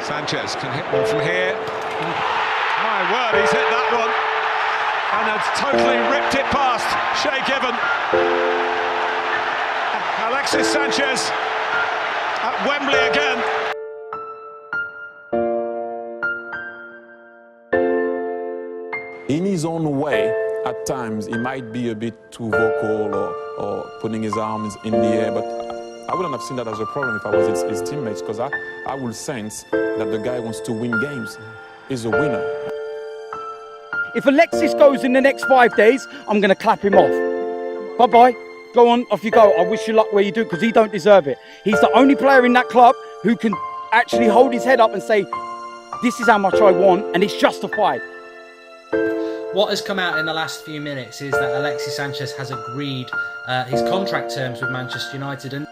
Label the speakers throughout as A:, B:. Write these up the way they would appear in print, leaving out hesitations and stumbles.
A: Sanchez can hit one from here. My word, he's hit that one. And has totally ripped it past Shea Given. Alexis Sanchez at Wembley again.
B: In his own way, at times, he might be a bit too vocal or putting his arms in the air, but I wouldn't have seen that as a problem if I was his teammates, because I will sense that the guy wants to win games. He's a winner.
C: If Alexis goes in the next 5 days, I'm going to clap him off. Bye-bye. Go on, off you go. I wish you luck where you do, because he don't deserve it. He's the only player in that club who can actually hold his head up and say, this is how much I want, and it's justified.
D: What has come out in the last few minutes is that Alexis Sanchez has agreed his contract terms with Manchester United. And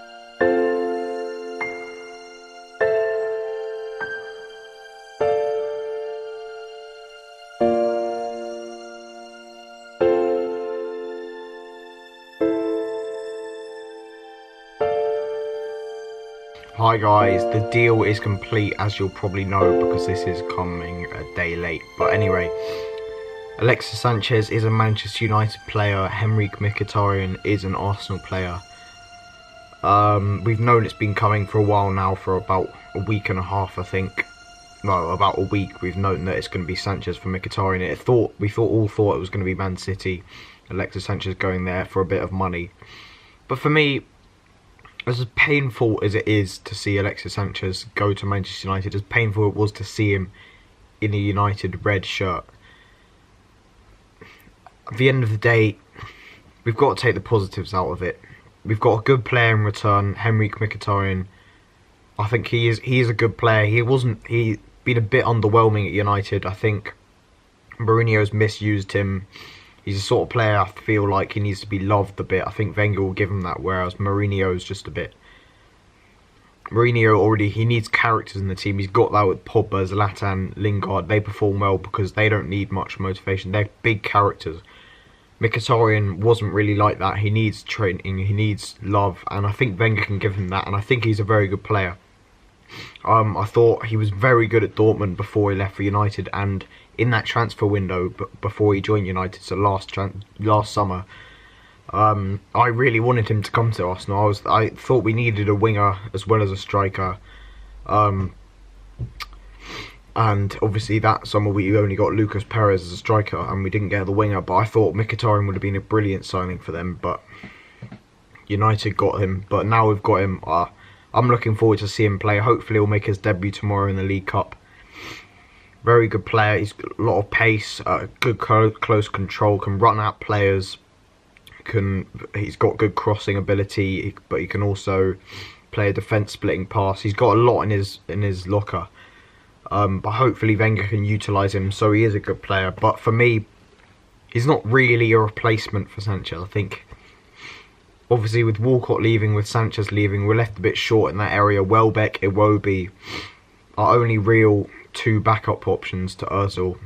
E: Hi guys, the deal is complete, as you'll probably know because this is coming a day late. But anyway, Alexis Sanchez is a Manchester United player. Henrik Mkhitaryan is an Arsenal player. We've known it's been coming for a while now, for about a week and a half, I think. No, about a week. We've known that it's going to be Sanchez for Mkhitaryan. We all thought it was going to be Man City. Alexis Sanchez going there for a bit of money. But for me, as painful as it is to see Alexis Sanchez go to Manchester United, as painful it was to see him in a United red shirt, at the end of the day, we've got to take the positives out of it. We've got a good player in return, Henrik Mkhitaryan. I think he is a good player. He's been a bit underwhelming at United. I think Mourinho's misused him. He's the sort of player I feel like he needs to be loved a bit. I think Wenger will give him that, whereas Mourinho's just a bit... Mourinho he needs characters in the team. He's got that with Pogba, Zlatan, Lingard. They perform well because they don't need much motivation. They're big characters. Mkhitaryan wasn't really like that. He needs training, he needs love, and I think Wenger can give him that, and I think he's a very good player. I thought he was very good at Dortmund before he left for United, and in that transfer window before he joined United, so last summer, I really wanted him to come to Arsenal. I thought we needed a winger as well as a striker, and obviously that summer we only got Lucas Perez as a striker and we didn't get the winger, but I thought Mkhitaryan would have been a brilliant signing for them, but United got him. But now we've got him, I'm looking forward to see him play. Hopefully he'll make his debut tomorrow in the League Cup. Very good player. He's got a lot of pace, good close control, can run out players, he's got good crossing ability, but he can also play a defence splitting pass. He's got a lot in his locker. But hopefully Wenger can utilise him, so he is a good player. But for me, he's not really a replacement for Sanchez. I think, obviously, with Walcott leaving, with Sanchez leaving, we're left a bit short in that area. Welbeck, Iwobi are only real two backup options to Ozil,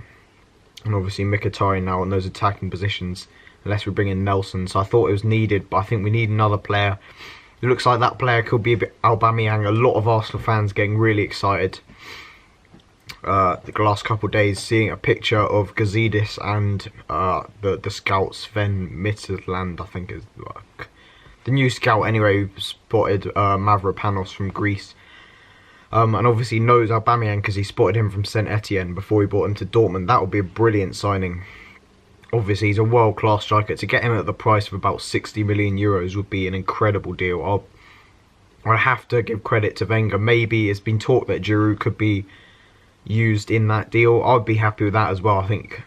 E: and obviously Mkhitaryan now in those attacking positions, unless we bring in Nelson. So I thought it was needed, but I think we need another player. It looks like that player could be a bit Aubameyang. A lot of Arsenal fans getting really excited. The last couple of days, seeing a picture of Gazidis and the scout Sven Mitterland, I think is the new scout anyway, who spotted Mavropanos from Greece, and obviously knows Aubameyang because he spotted him from Saint Etienne before he brought him to Dortmund. That would be a brilliant signing. Obviously he's a world-class striker. To get him at the price of about 60 million euros would be an incredible deal. I have to give credit to Wenger. Maybe it's been talked that Giroud could be used in that deal. I'd be happy with that as well. I think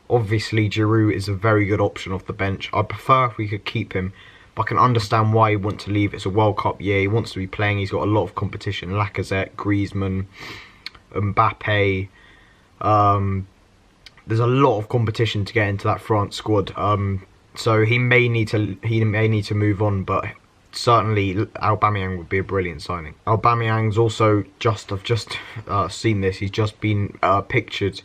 E: obviously Giroud is a very good option off the bench. I'd prefer if we could keep him, but I can understand why he wants to leave. It's a World Cup year, he wants to be playing, he's got a lot of competition. Lacazette, Griezmann, Mbappe, there's a lot of competition to get into that France squad. So he may need to move on, but certainly Aubameyang would be a brilliant signing. Aubameyang's also I've just seen this, he's just been pictured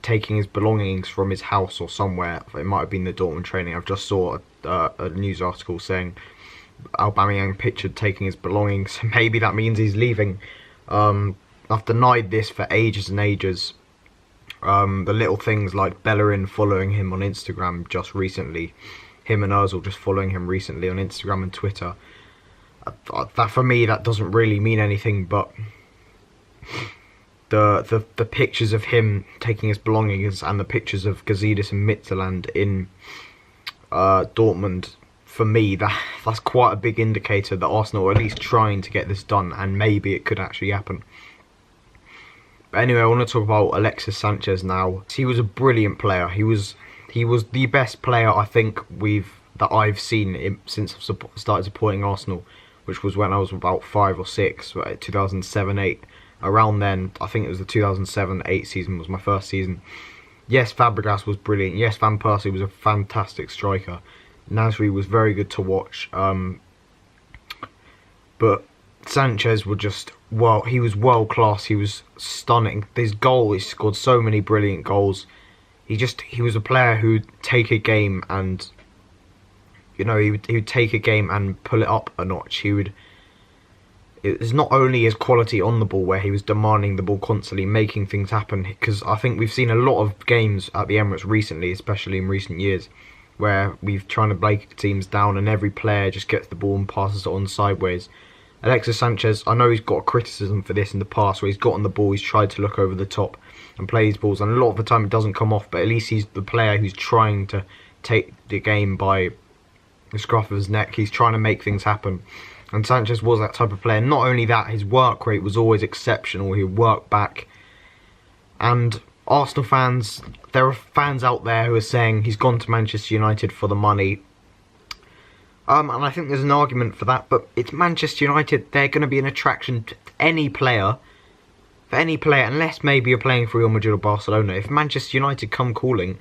E: taking his belongings from his house or somewhere. It might have been the Dortmund training. I've just saw a news article saying Aubameyang pictured taking his belongings. Maybe that means he's leaving. I've denied this for ages and ages. The little things like Bellerin following him on Instagram just recently, him and Ozil just following him recently on Instagram and Twitter. That for me, that doesn't really mean anything, but the pictures of him taking his belongings and the pictures of Gazidis and Midtjylland in Dortmund, for me, that's quite a big indicator that Arsenal are at least trying to get this done, and maybe it could actually happen. But anyway, I want to talk about Alexis Sanchez now. He was a brilliant player. He was the best player I think that I've seen since I've started supporting Arsenal, which was when I was about 5 or 6, 2007-8. Around then, I think it was the 2007-8 season was my first season. Yes, Fabregas was brilliant. Yes, Van Persie was a fantastic striker. Nasri was very good to watch. But Sanchez was just, well, he was world class. He was stunning. He scored so many brilliant goals. He was a player who'd take a game and, he would take a game and pull it up a notch. It was not only his quality on the ball, where he was demanding the ball constantly, making things happen, because I think we've seen a lot of games at the Emirates recently, especially in recent years, where we've trying to break teams down and every player just gets the ball and passes it on sideways. Alexis Sanchez, I know he's got criticism for this in the past, where he's got on the ball, he's tried to look over the top and play his balls, and a lot of the time it doesn't come off, but at least he's the player who's trying to take the game by the scruff of his neck. He's trying to make things happen. And Sanchez was that type of player. Not only that, his work rate was always exceptional. He would work back. And Arsenal fans, there are fans out there who are saying he's gone to Manchester United for the money. And I think there's an argument for that. But it's Manchester United. They're going to be an attraction to any player. For any player, unless maybe you're playing for Real Madrid or Barcelona. If Manchester United come calling,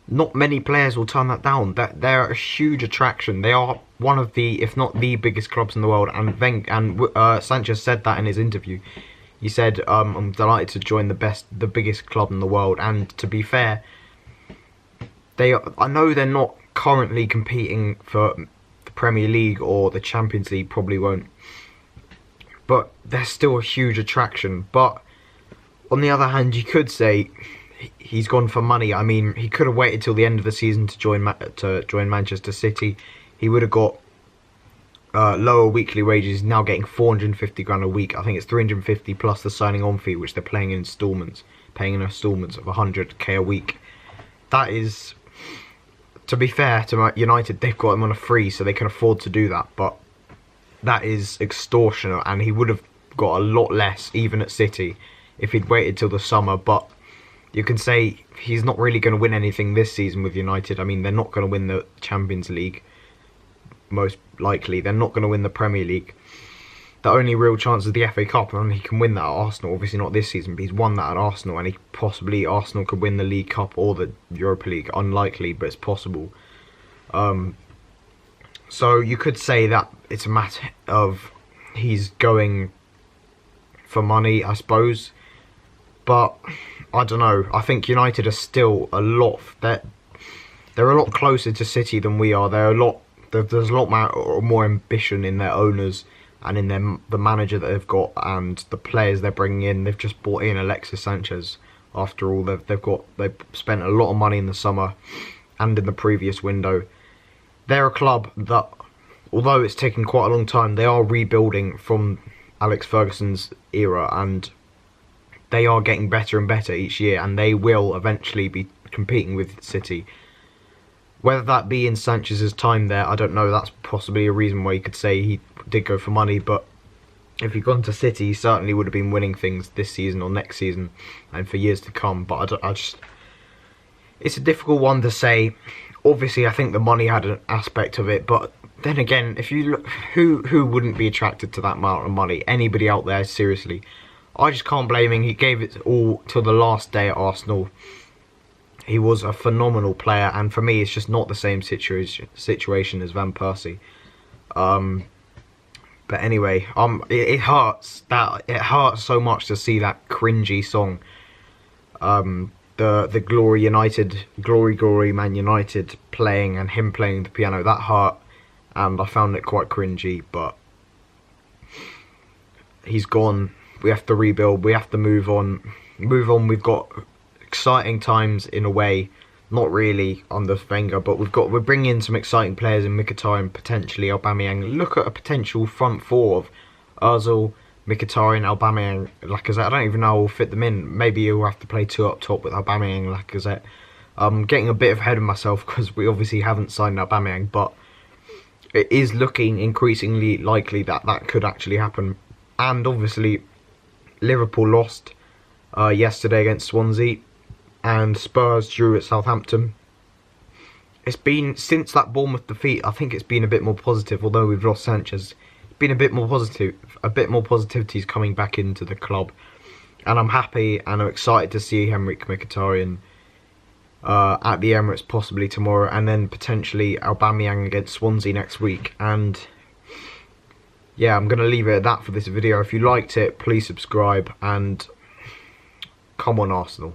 E: not many players will turn that down. They're a huge attraction. They are one of the, if not the biggest clubs in the world. And Sanchez said that in his interview. He said, "I'm delighted to join the biggest club in the world." And to be fair, I know they're not currently competing for the Premier League or the Champions League. Probably won't. But they're still a huge attraction. But on the other hand, you could say he's gone for money. I mean, he could have waited till the end of the season to join Manchester City. He would have got lower weekly wages. He's now getting 450 grand a week. I think it's 350 plus the signing on fee, which they're paying in installments of 100k a week. That is, to be fair to United, they've got him on a free, so they can afford to do that. But that is extortionate, and he would have got a lot less even at City if he'd waited till the summer. But you can say he's not really going to win anything this season with United. I mean, they're not going to win the Champions League, most likely. They're not going to win the Premier League. The only real chance is the FA Cup, and he can win that at Arsenal. Obviously not this season, but he's won that at Arsenal, and Arsenal could win the League Cup or the Europa League. Unlikely, but it's possible. So you could say that it's a matter of he's going for money, I suppose. But I don't know. I think United are still they're a lot closer to City than we are. There's a lot more ambition in their owners and in the manager that they've got and the players they're bringing in. They've just brought in Alexis Sanchez. After all, they've spent a lot of money in the summer and in the previous window. They're a club that, although it's taken quite a long time, they are rebuilding from Alex Ferguson's era, and they are getting better and better each year, and they will eventually be competing with City. Whether that be in Sanchez's time there, I don't know. That's possibly a reason why you could say he did go for money, but if he'd gone to City, he certainly would have been winning things this season or next season and for years to come. But it's a difficult one to say. Obviously, I think the money had an aspect of it, but then again, if you look, who wouldn't be attracted to that amount of money? Anybody out there, seriously. I just can't blame him. He gave it all till the last day at Arsenal. He was a phenomenal player, and for me, it's just not the same situation as Van Persie. But anyway, it hurts so much to see that cringy song. The Glory Man United playing and him playing the piano, that hurt, and I found it quite cringy. But he's gone. We have to rebuild. We have to move on. We've got exciting times in a way. Not really under Wenger, but we're bringing in some exciting players in Mkhitaryan, potentially Aubameyang. Look at a potential front four of Ozil, Mkhitaryan, Aubameyang, Lacazette. I don't even know how we'll fit them in. Maybe you'll have to play two up top with Aubameyang, Lacazette. I'm getting a bit ahead of myself because we obviously haven't signed Aubameyang, but it is looking increasingly likely that that could actually happen. And obviously, Liverpool lost yesterday against Swansea, and Spurs drew at Southampton. It's been, since that Bournemouth defeat, I think it's been a bit more positive, although we've lost Sanchez. It's been a bit more positivity is coming back into the club. And I'm happy and I'm excited to see Henrik Mkhitaryan at the Emirates possibly tomorrow, and then potentially Aubameyang against Swansea next week. And yeah, I'm going to leave it at that for this video. If you liked it, please subscribe, and come on Arsenal.